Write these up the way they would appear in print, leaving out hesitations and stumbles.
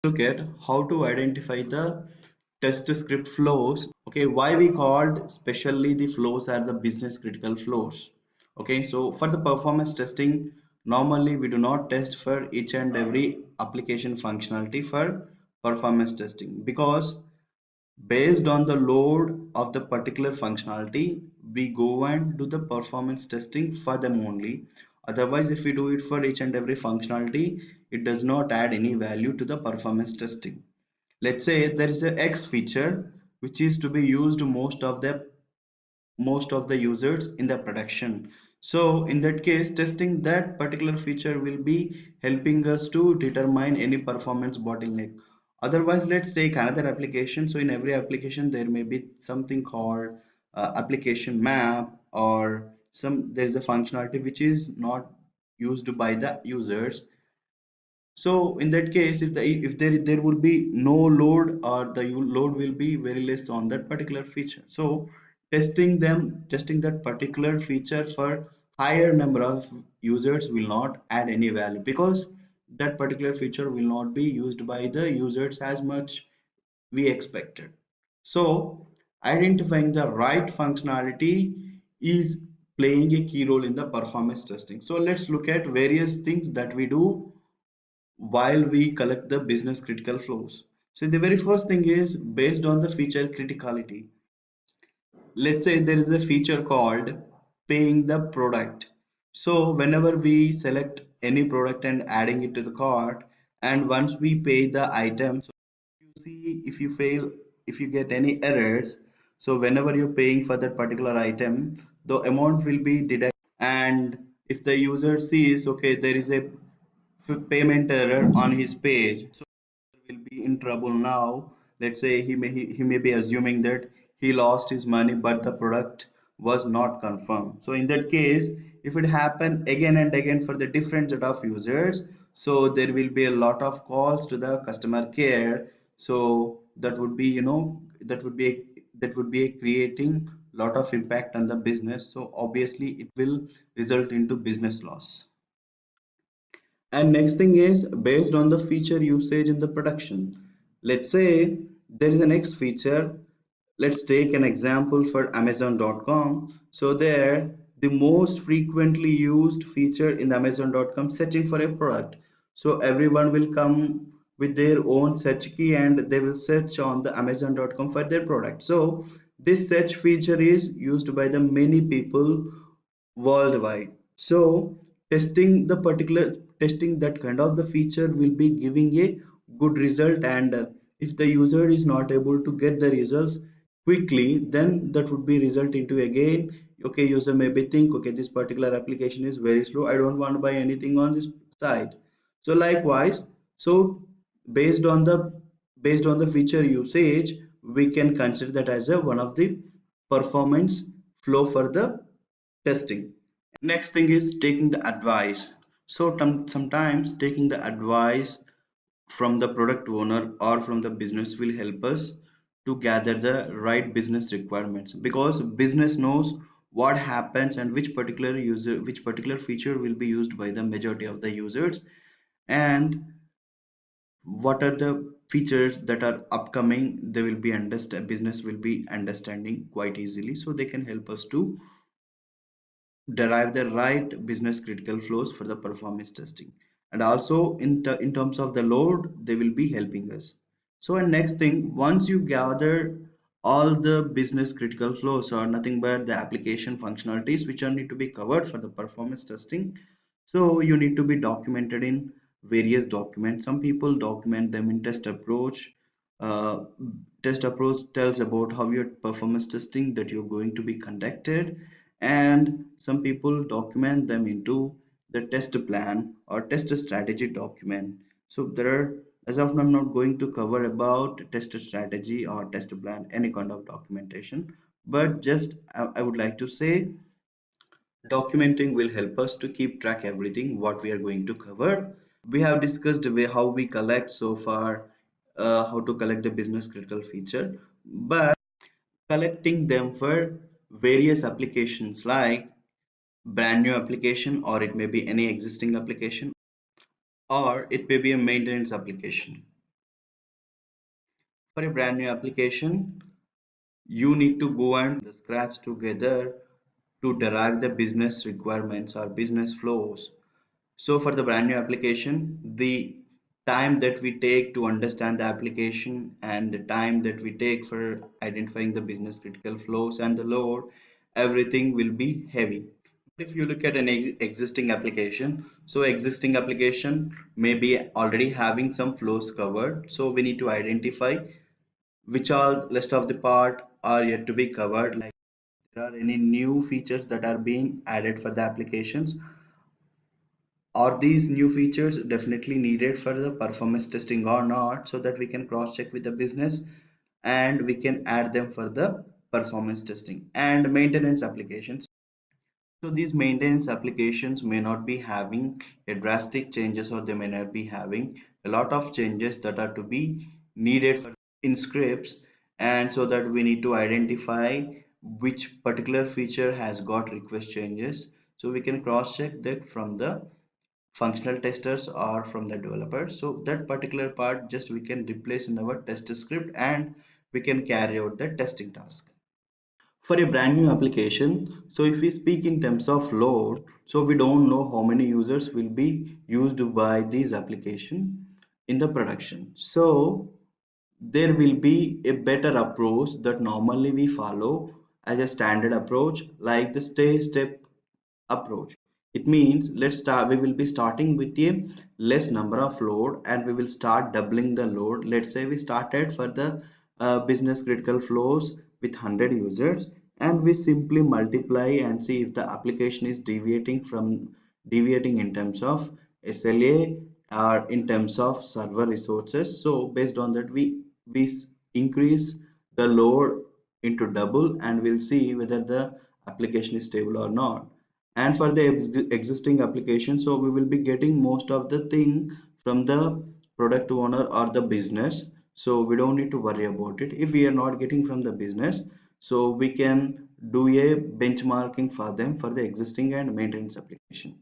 Look at how to identify the test script flows. Okay, why we called specially the flows as the business critical flows. Okay, so for the performance testing, normally we do not test for each and every application functionality for performance testing, because based on the load of the particular functionality, we go and do the performance testing for them only. Otherwise, if we do it for each and every functionality, it does not add any value to the performance testing. Let's say there is a X feature which is to be used most of the users in the production. So in that case, testing that particular feature will be helping us to determine any performance bottleneck. Otherwise, let's take another application. So in every application there may be something called application map, or there is a functionality which is not used by the users. So in that case, if there would be no load, or the load will be very less on that particular feature. So testing that particular feature for higher number of users will not add any value, because that particular feature will not be used by the users as much we expected. So identifying the right functionality is playing a key role in the performance testing. So let's look at various things that we do while we collect the business critical flows. So the very first thing is based on the feature criticality. Let's say there is a feature called paying the product. So whenever we select any product and adding it to the cart, and once we pay the item, so you see, if you get any errors, so whenever you're paying for that particular item, the amount will be deducted. And if the user sees, okay, there is a payment error on his page, so will be in trouble now. Let's say he may be assuming that he lost his money, but the product was not confirmed. So in that case, if it happen again and again for the different set of users, so there will be a lot of calls to the customer care. So that would be, that would be creating lot of impact on the business. So obviously it will result into business loss. And next thing is based on the feature usage in the production. Let's say there is a next feature. Let's take an example for Amazon.com. So there, the most frequently used feature in Amazon.com, searching for a product. So everyone will come with their own search key and they will search on the Amazon.com for their product. So this search feature is used by the many people worldwide. So testing that kind of the feature will be giving a good result. And if the user is not able to get the results quickly, then that would be result into again, okay, user maybe think, okay, this particular application is very slow, I don't want to buy anything on this site. So likewise, so based on the based on the feature usage, we can consider that as a one of the performance flow for the testing. Next thing is taking the advice. So sometimes taking the advice from the product owner or from the business will help us to gather the right business requirements, because business knows what happens and which particular feature will be used by the majority of the users, and what are the features that are upcoming. They will be understand Business will be understanding quite easily, so they can help us to derive the right business critical flows for the performance testing. And also in terms of the load, they will be helping us. So and next thing, once you gather all the business critical flows, or nothing but the application functionalities which are need to be covered for the performance testing, so you need to be documented in various documents. Some people document them in test approach. uh, Test approach tells about how your performance testing that you're going to be conducted, and some people document them into the test plan or test strategy document. So there are, as of now, I'm not going to cover about test strategy or test plan, any kind of documentation, but just I would like to say documenting will help us to keep track everything what we are going to cover. We have discussed the way how we collect so far, how to collect the business critical feature, but collecting them for various applications like brand new application, or it may be any existing application, or it may be a maintenance application. For a brand new application, you need to go and the scratch together to derive the business requirements or business flows. So for the brand new application, the time that we take to understand the application and the time that we take for identifying the business critical flows and the load, everything will be heavy. If you look at an existing application, so existing application may be already having some flows covered. So we need to identify which all rest of the part are yet to be covered, like there are any new features that are being added for the applications. Are these new features definitely needed for the performance testing or not, so that we can cross check with the business and we can add them for the performance testing and maintenance applications. So these maintenance applications may not be having a drastic changes, or they may not be having a lot of changes that are to be needed for in scripts, and so that we need to identify which particular feature has got request changes, so we can cross check that from the functional testers or from the developers. So that particular part just we can replace in our test script and we can carry out the testing task. For a brand new application, so if we speak in terms of load, so we don't know how many users will be used by these application in the production. So there will be a better approach that normally we follow as a standard approach, like the step approach. It means we will be starting with a less number of load and we will start doubling the load. Let's say we started for the business critical flows with 100 users, and we simply multiply and see if the application is deviating in terms of SLA or in terms of server resources. So based on that, we increase the load into double and we'll see whether the application is stable or not. And for the existing application, so we will be getting most of the thing from the product owner or the business, so we don't need to worry about it. If we are not getting from the business, so we can do a benchmarking for them for the existing and maintenance application.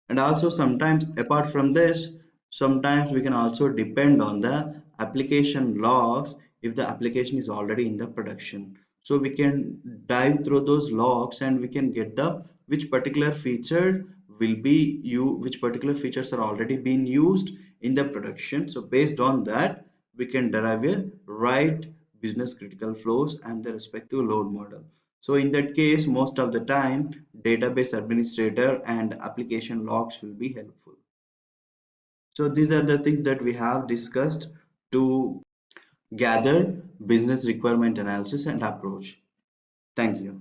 And also sometimes apart from this, sometimes we can also depend on the application logs if the application is already in the production. So we can dive through those logs and we can get the which particular feature will be you which particular features are already being used in the production. So based on that, we can derive a right business critical flows and the respective load model. So in that case, most of the time, database administrator and application logs will be helpful. So these are the things that we have discussed to gather business requirement analysis and approach. Thank you.